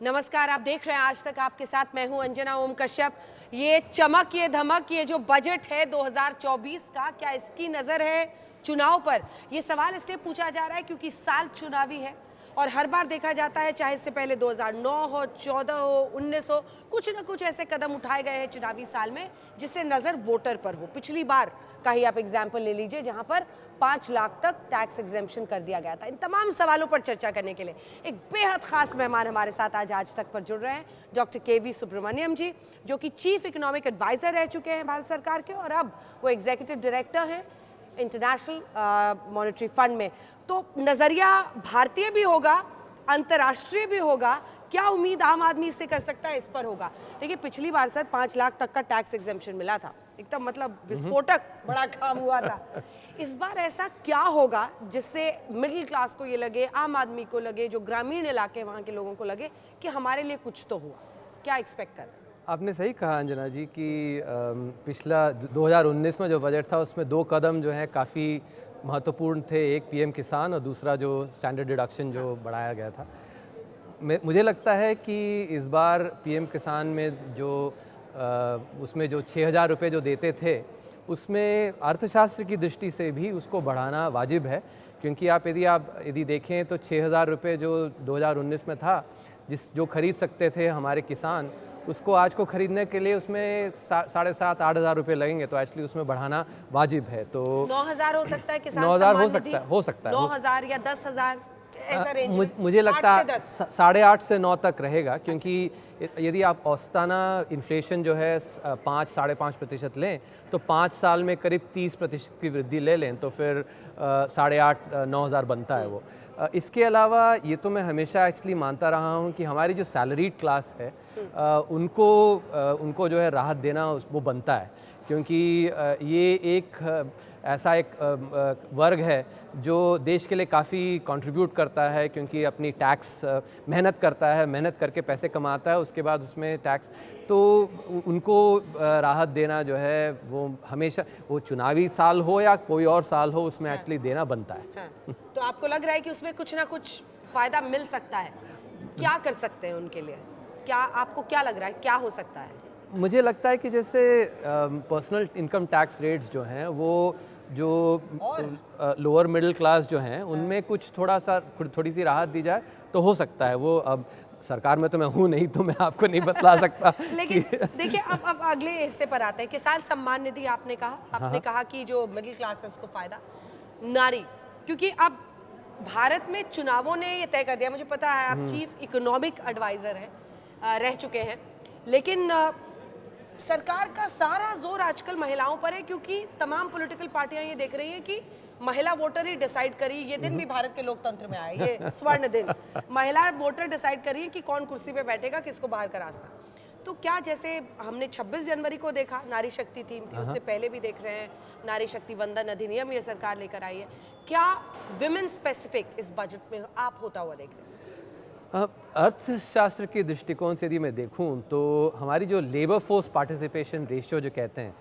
नमस्कार, आप देख रहे हैं आज तक आपके साथ मैं हूं अंजना ओम कश्यप। ये चमक, ये धमक, ये जो बजट है 2024 का, क्या इसकी नज़र है चुनाव पर? ये सवाल इसलिए पूछा जा रहा है क्योंकि साल चुनावी है और हर बार देखा जाता है, चाहे इससे पहले 2009 हो, 14 हो, 19 हो, कुछ ना कुछ ऐसे कदम उठाए गए हैं चुनावी साल में जिससे नज़र वोटर पर हो। पिछली बार का ही आप एग्जाम्पल ले लीजिए जहां पर 5 लाख तक टैक्स एग्जेम्पशन कर दिया गया था। इन तमाम सवालों पर चर्चा करने के लिए एक बेहद खास मेहमान हमारे साथ आज तक पर जुड़ रहे हैं, डॉक्टर के.वी. सुब्रमण्यम जी, जो कि चीफ इकोनॉमिक एडवाइजर रह चुके हैं भारत सरकार के और अब वो एग्जीक्यूटिव डायरेक्टर हैं इंटरनेशनल मॉनेटरी फंड में। तो नज़रिया भारतीय भी होगा, अंतर्राष्ट्रीय भी होगा, क्या उम्मीद आम आदमी इससे कर सकता है, इस पर होगा। देखिए, पिछली बार सर 5 लाख तक का टैक्स एग्जेम्पशन मिला था, एकदम मतलब विस्फोटक बड़ा काम हुआ था। इस बार ऐसा क्या होगा जिससे मिडिल क्लास को ये लगे, आम आदमी को लगे, जो ग्रामीण इलाके वहाँ के लोगों को लगे कि हमारे लिए कुछ तो हुआ? क्या एक्सपेक्ट कर रहे हैं? आपने सही कहा अंजना जी कि पिछला 2019 में जो बजट था उसमें 2 कदम जो है काफ़ी महत्वपूर्ण थे। एक पीएम किसान और दूसरा जो स्टैंडर्ड डिडक्शन जो बढ़ाया गया था। मुझे लगता है कि इस बार पीएम किसान में जो उसमें जो 6,000 रुपये जो देते थे, उसमें अर्थशास्त्र की दृष्टि से भी उसको बढ़ाना वाजिब है, क्योंकि यदि देखें तो 6,000 रुपये जो 2019 में था, जो खरीद सकते थे हमारे किसान, उसको आज को खरीदने के लिए उसमें 7,500-8,000 रुपये लगेंगे। तो एक्चुअली उसमें बढ़ाना वाजिब है। तो 9,000 हो सकता है किसान 9,000 सम्मान हो सकता है 9,000 या 10,000 ऐसा रेंज में? मुझे लगता है 8.5 से 9 तक रहेगा, क्योंकि यदि आप औसताना इन्फ्लेशन जो है 5-5.5% लें तो 5 साल में करीब 30% की वृद्धि ले लें तो फिर 8,500-9,000 बनता है वो। इसके अलावा ये तो मैं हमेशा एक्चुअली मानता रहा हूँ कि हमारी जो सैलरीड क्लास है उनको जो है राहत देना वो बनता है, क्योंकि ये एक ऐसा वर्ग है जो देश के लिए काफ़ी कंट्रीब्यूट करता है, क्योंकि अपनी टैक्स मेहनत करता है, मेहनत करके पैसे कमाता है, उसके बाद उसमें टैक्स, तो उनको राहत देना जो है वो हमेशा, वो चुनावी साल हो या कोई और साल हो, उसमें एक्चुअली देना बनता है। हाँ। तो आपको लग रहा है कि उसमें कुछ ना कुछ फ़ायदा मिल सकता है? क्या कर सकते हैं उनके लिए? क्या आपको क्या लग रहा है, क्या हो सकता है? मुझे लगता है कि जैसे पर्सनल इनकम टैक्स रेट्स जो हैं वो जो लोअर मिडिल क्लास जो हैं उनमें कुछ थोड़ी सी राहत दी जाए तो हो सकता है। वो अब सरकार में तो मैं हूँ नहीं, तो मैं आपको नहीं बतला सकता। लेकिन देखिए, अब अगले हिस्से पर आते हैं। किसान सम्मान निधि आपने कहा कि जो मिडिल क्लास है उसको फ़ायदा, नारी, क्योंकि अब भारत में चुनावों ने ये तय कर दिया, मुझे पता है आप चीफ इकोनॉमिक एडवाइज़र हैं, रह चुके हैं, लेकिन सरकार का सारा जोर आजकल महिलाओं पर है, क्योंकि तमाम पॉलिटिकल पार्टियां ये देख रही हैं कि महिला वोटर ही डिसाइड करी। ये दिन भी भारत के लोकतंत्र में आए, ये स्वर्ण दिन, महिला वोटर डिसाइड करी है कि कौन कुर्सी पे बैठेगा, किसको बाहर का रास्ता। तो क्या, जैसे हमने 26 जनवरी को देखा नारी शक्ति थीम थी, उससे पहले भी देख रहे हैं नारी शक्ति वंदन अधिनियम ये सरकार लेकर आई है, क्या विमेन स्पेसिफिक इस बजट में आप होता हुआ देख रहे हैं? अर्थशास्त्र के दृष्टिकोण से यदि मैं देखूं तो हमारी जो लेबर फोर्स पार्टिसिपेशन रेशियो जो कहते हैं,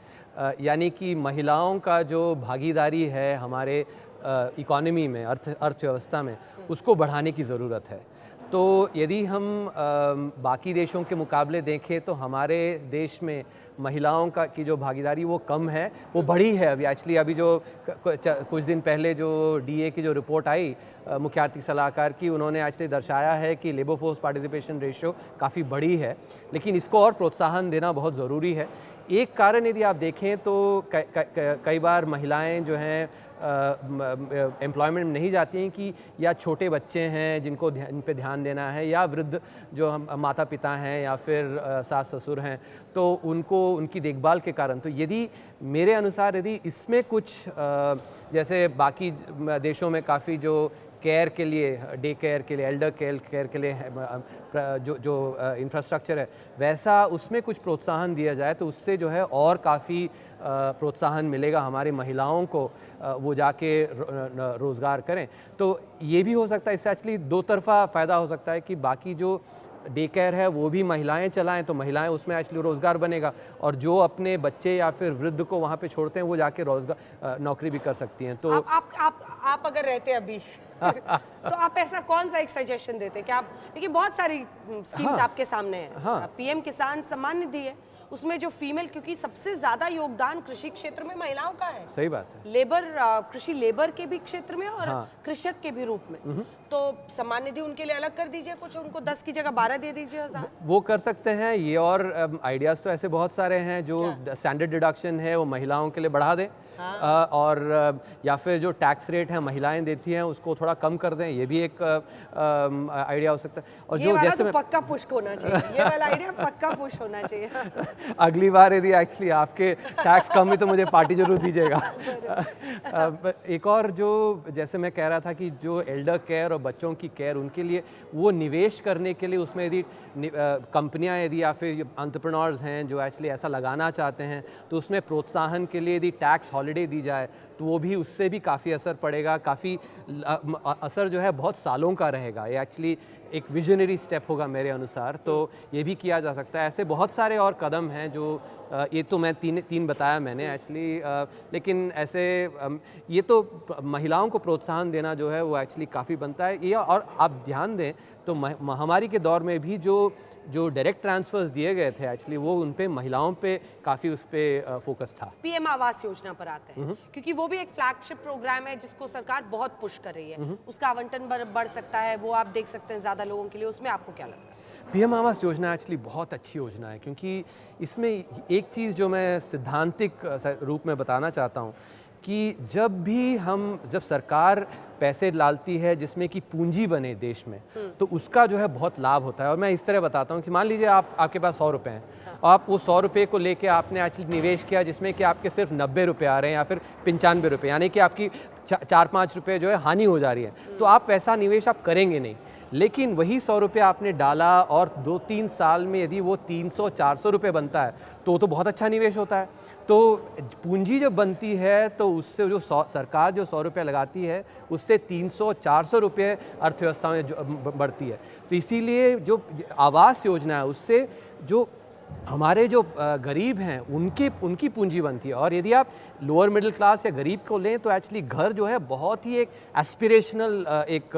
यानी कि महिलाओं का जो भागीदारी है हमारे इकोनॉमी में, अर्थव्यवस्था में, उसको बढ़ाने की ज़रूरत है। तो यदि हम बाकी देशों के मुकाबले देखें तो हमारे देश में महिलाओं की जो भागीदारी वो कम है, वो बढ़ी है। अभी जो कुछ दिन पहले जो डीए की जो रिपोर्ट आई मुख्य आर्थिक सलाहकार की, उन्होंने एक्चुअली दर्शाया है कि लेबर फोर्स पार्टिसिपेशन रेशियो काफ़ी बढ़ी है, लेकिन इसको और प्रोत्साहन देना बहुत ज़रूरी है। एक कारण यदि आप देखें तो कई बार महिलाएं जो हैं एम्प्लॉयमेंट में नहीं जाती हैं, कि या छोटे बच्चे हैं जिनको इन पे ध्यान देना है, या वृद्ध जो हम माता पिता हैं, या फिर सास ससुर हैं, तो उनकी देखभाल के कारण। तो यदि मेरे अनुसार यदि इसमें कुछ जैसे बाकी देशों में काफ़ी जो केयर के लिए, डे केयर के लिए, एल्डर केयर के लिए जो इंफ्रास्ट्रक्चर है, वैसा उसमें कुछ प्रोत्साहन दिया जाए तो उससे जो है और काफ़ी प्रोत्साहन मिलेगा हमारी महिलाओं को, वो जाके रोज़गार करें। तो ये भी हो सकता है, इससे एक्चुअली दो तरफ़ा फ़ायदा हो सकता है कि बाकी जो डे केयर है वो भी महिलाएं चलाएं तो महिलाएं उसमें एक्चुअली रोज़गार बनेगा, और जो अपने बच्चे या फिर वृद्ध को वहाँ पे छोड़ते हैं वो जाके रोज़गार नौकरी भी कर सकती हैं। तो आप अगर रहते अभी तो आप ऐसा कौन सा एक सजेशन देते कि आप देखिए बहुत सारी स्कीम्स आपके सामने हैं। हाँ। पीएम किसान सम्मान निधि है, उसमें जो फीमेल, क्योंकि सबसे ज्यादा योगदान कृषि क्षेत्र में महिलाओं का है, सही बात है। लेबर कृषि लेबर के भी क्षेत्र में और हाँ। कृषक के भी रूप में, तो सम्मान निधि उनके लिए अलग कर दीजिए, कुछ उनको 10 की जगह 12 दे दीजिए हजार। वो कर सकते हैं ये, और आइडियाज़ तो ऐसे बहुत सारे हैं जो स्टैंडर्ड डिडक्शन है वो महिलाओं के लिए बढ़ा दें। हाँ। और या फिर जो टैक्स रेट है महिलाएं देती हैं उसको थोड़ा कम कर दें, ये भी एक आइडिया हो सकता है। और जो जैसे तो पक्का पुश होना चाहिए, ये वाला आइडिया पक्का पुश होना चाहिए। अगली बार यदि एक्चुअली आपके टैक्स कम है तो मुझे पार्टी जरूर दीजिएगा। एक और जो जैसे मैं कह रहा था कि जो एल्डर केयर और बच्चों की केयर उनके लिए वो निवेश करने के लिए उसमें यदि कंपनियां यदि या फिर एंटरप्रेन्योर्स हैं जो एक्चुअली ऐसा लगाना चाहते हैं तो उसमें प्रोत्साहन के लिए यदि टैक्स हॉलिडे दी जाए तो वो भी उससे भी काफ़ी असर पड़ेगा, काफ़ी असर जो है बहुत सालों का रहेगा। ये एक्चुअली एक विजनरी स्टेप होगा मेरे अनुसार, तो ये भी किया जा सकता है। ऐसे बहुत सारे और कदम हैं जो ये तो मैं तीन बताया मैंने एक्चुअली, लेकिन ऐसे ये तो महिलाओं को प्रोत्साहन देना जो है वो एक्चुअली काफ़ी बनता है ये। और आप ध्यान दें तो महामारी के दौर में भी जो डायरेक्ट ट्रांसफर्स दिए गए थे एक्चुअली वो उन पे महिलाओं पे काफ़ी उस पर फोकस था। पीएम आवास योजना पर आते हैं, क्योंकि वो भी एक फ्लैगशिप प्रोग्राम है जिसको सरकार बहुत पुश कर रही है, उसका आवंटन बढ़ सकता है, वो आप देख सकते हैं ज़्यादा लोगों के लिए, उसमें आपको क्या लगता है? पीएम आवास योजना एक्चुअली बहुत अच्छी योजना है, क्योंकि इसमें एक चीज़ जो मैं सिद्धांतिक रूप में बताना चाहता हूँ कि जब सरकार पैसे डालती है जिसमें कि पूंजी बने देश में तो उसका जो है बहुत लाभ होता है। और मैं इस तरह बताता हूँ कि मान लीजिए आपके पास 100 रुपये हैं, आप वो 100 रुपये को लेके आपने एक्चुअली निवेश किया जिसमें कि आपके सिर्फ 90 रुपये आ रहे हैं या फिर 95 रुपये, यानी कि आपकी 4-5 रुपये जो है हानि हो जा रही है, तो आप वैसा निवेश आप करेंगे नहीं। लेकिन वही 100 रुपये आपने डाला और 2-3 साल में यदि वो 300-400 रुपये बनता है तो बहुत अच्छा निवेश होता है। तो पूंजी जब बनती है तो उससे जो सरकार जो 100 रुपये लगाती है उससे 300-400 रुपये अर्थव्यवस्था में बढ़ती है। तो इसीलिए जो आवास योजना है उससे जो हमारे जो गरीब हैं उनकी पूंजी बनती है। और यदि आप लोअर मिडिल क्लास या गरीब को लें तो एक्चुअली घर जो है बहुत ही एक एस्पिरेशनल एक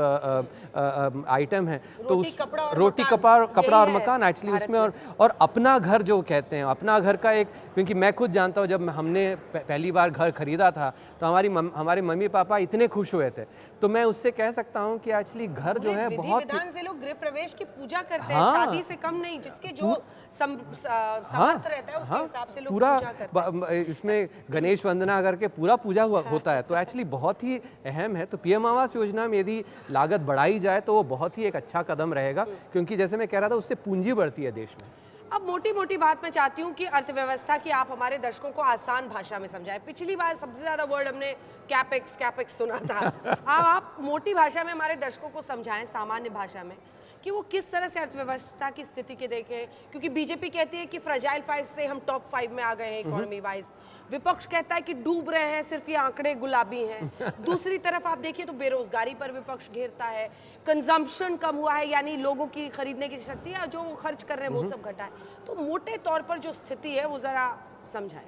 आइटम है। तो उस रोटी कपड़ा और मकान एक्चुअली उसमें, और अपना घर जो कहते हैं, अपना घर का एक, क्योंकि मैं खुद जानता हूँ जब हमने पहली बार घर खरीदा था तो हमारे मम्मी पापा इतने खुश हुए थे। तो मैं उससे कह सकता हूँ कि एक्चुअली घर जो है बहुत से लोग गृह प्रवेश की पूजा करते हैं, शादी से कम नहीं, जिसके जो समर्थ रहता है उसके हिसाब से लोग पूरा पूजा करते हैं। इसमें गणेश वंदना करके पूरा पूजा होता है। तो एक्चुअली बहुत ही अहम है। तो पीएम आवास योजना में यदि लागत बढ़ाई जाए तो वो बहुत ही एक अच्छा कदम रहेगा, क्योंकि जैसे मैं कह रहा था उससे पूंजी बढ़ती है देश में। अब मोटी बात मैं चाहती हूँ कि अर्थव्यवस्था की आप हमारे दर्शकों को आसान भाषा में समझाएं। पिछली बार सबसे ज्यादा वर्ड हमने कैपेक्स सुना था। अब आप मोटी भाषा में हमारे दर्शकों को समझाएं, सामान्य भाषा में, कि वो किस तरह से अर्थव्यवस्था की स्थिति के देखें। क्योंकि बीजेपी कहती है कि फ्रजाइल 5 से हम टॉप 5 में आ गए हैं इकोनॉमी वाइज, विपक्ष कहता है कि डूब रहे हैं, सिर्फ ये आंकड़े गुलाबी हैं। दूसरी तरफ आप देखिए तो बेरोजगारी पर विपक्ष घेरता है, कंजम्पशन कम हुआ है, यानी लोगों की खरीदने की शक्ति है, जो वो खर्च कर रहे हैं वो सब घटा है। तो मोटे तौर पर जो स्थिति है वो जरा समझाएं।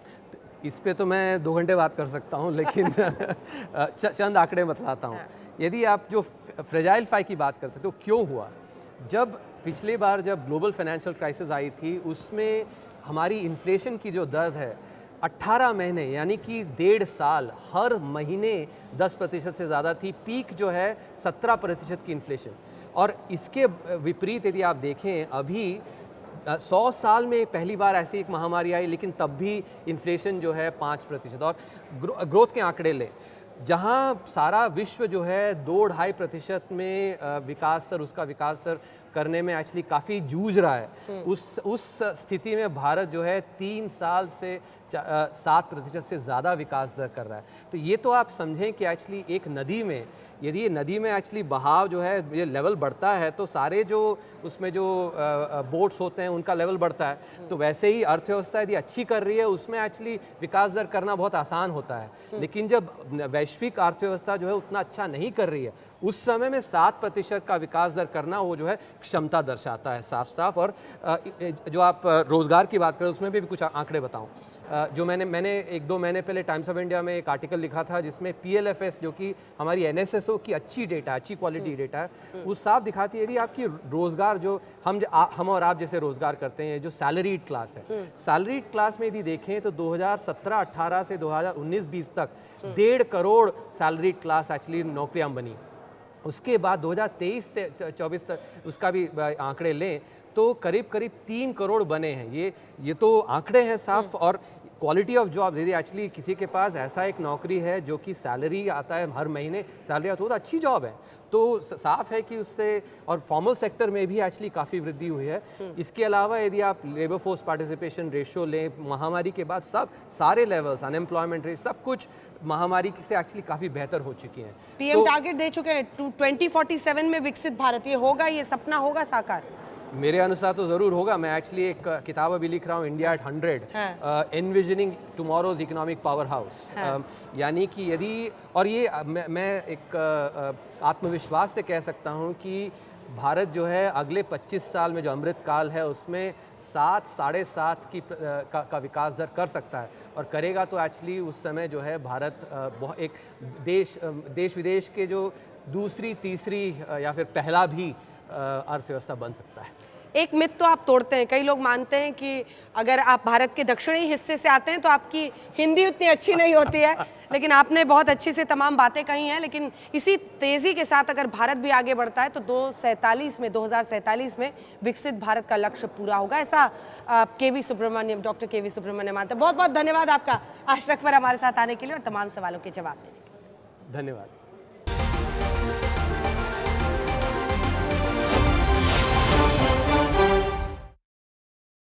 इस पे तो मैं 2 घंटे बात कर सकता हूँ, लेकिन चंद आंकड़े बतलाता हूँ। यदि आप जो फ्रजाइल 5 की बात करते तो क्यों हुआ, जब पिछली बार जब ग्लोबल फाइनेंशियल क्राइसिस आई थी उसमें हमारी इन्फ्लेशन की जो दर है 18 महीने यानी कि 1.5 साल हर महीने 10% से ज़्यादा थी। पीक जो है 17% की इन्फ्लेशन। और इसके विपरीत यदि आप देखें अभी 100 साल में पहली बार ऐसी एक महामारी आई, लेकिन तब भी इन्फ्लेशन जो है 5%। और ग्रोथ के आंकड़े लें, जहां सारा विश्व जो है 2-2.5% में विकास दर करने में एक्चुअली काफ़ी जूझ रहा है, उस स्थिति में भारत जो है 3 साल से 7% से ज़्यादा विकास दर कर रहा है। तो ये तो आप समझें कि एक्चुअली एक नदी में यदि ये नदी में एक्चुअली बहाव जो है ये लेवल बढ़ता है तो सारे जो उसमें जो बोट्स होते हैं उनका लेवल बढ़ता है। तो वैसे ही अर्थव्यवस्था यदि अच्छी कर रही है उसमें एक्चुअली विकास दर करना बहुत आसान होता है। लेकिन जब वैश्विक अर्थव्यवस्था जो है उतना अच्छा नहीं कर रही है उस समय में 7% का विकास दर करना वो जो है क्षमता दर्शाता है साफ साफ। और जो आप रोज़गार की बात करें उसमें भी कुछ आंकड़े बताऊं। जो मैंने 1-2 महीने पहले टाइम्स ऑफ इंडिया में एक आर्टिकल लिखा था जिसमें PLFS जो कि हमारी NSSO की अच्छी डेटा, अच्छी क्वालिटी डेटा है, वो साफ दिखाती है यदि आपकी रोज़गार जो हम और आप जैसे रोज़गार करते हैं, जो सैलरीड क्लास है, सैलरीड क्लास में यदि देखें तो 2017-18 से 2019-20 तक 1.5 करोड़ सैलरीड क्लास एक्चुअली नौकरियां बनी। उसके बाद 2023 से 24 तक उसका भी आंकड़े लें तो करीब करीब 3 करोड़ बने हैं। ये तो आंकड़े हैं साफ। और क्वालिटी ऑफ जॉब, यदि एक्चुअली किसी के पास ऐसा एक नौकरी है जो कि सैलरी आता है, हर महीने सैलरी आता है, तो अच्छी जॉब है, तो साफ है कि उससे, और फॉर्मल सेक्टर में भी एक्चुअली काफ़ी वृद्धि हुई है। इसके अलावा यदि आप लेबर फोर्स पार्टिसिपेशन रेशियो लें, महामारी के बाद सारे लेवल्स, अनएम्प्लॉयमेंट रेट, सब कुछ महामारी से एक्चुअली काफ़ी बेहतर हो चुकी हैं। PM टारगेट दे चुके हैं 2047 में विकसित भारत, ये होगा, ये सपना होगा साकार? मेरे अनुसार तो ज़रूर होगा। मैं एक्चुअली एक किताब अभी लिख रहा हूँ, India at 100, envisioning tomorrow's economic power house. यानी कि यदि, और ये मैं एक आत्मविश्वास से कह सकता हूँ कि भारत जो है अगले 25 साल में जो अमृत काल है उसमें 7-7.5 का विकास दर कर सकता है, और करेगा तो एक्चुअली उस समय जो है भारत एक देश विदेश के जो दूसरी, तीसरी या फिर पहला भी अर्थव्यवस्था बन सकता है। एक मिथ तो आप तोड़ते हैं, कई लोग मानते हैं कि अगर आप भारत के दक्षिणी हिस्से से आते हैं तो आपकी हिंदी उतनी अच्छी नहीं होती है, लेकिन आपने बहुत अच्छी से तमाम बातें कही हैं। लेकिन इसी तेज़ी के साथ अगर भारत भी आगे बढ़ता है तो 2047 में विकसित भारत का लक्ष्य पूरा होगा, ऐसा डॉक्टर KV सुब्रमण्यम मानते हैं। बहुत बहुत धन्यवाद आपका आज तक पर हमारे साथ आने के लिए और तमाम सवालों के जवाब देने के लिए। धन्यवाद।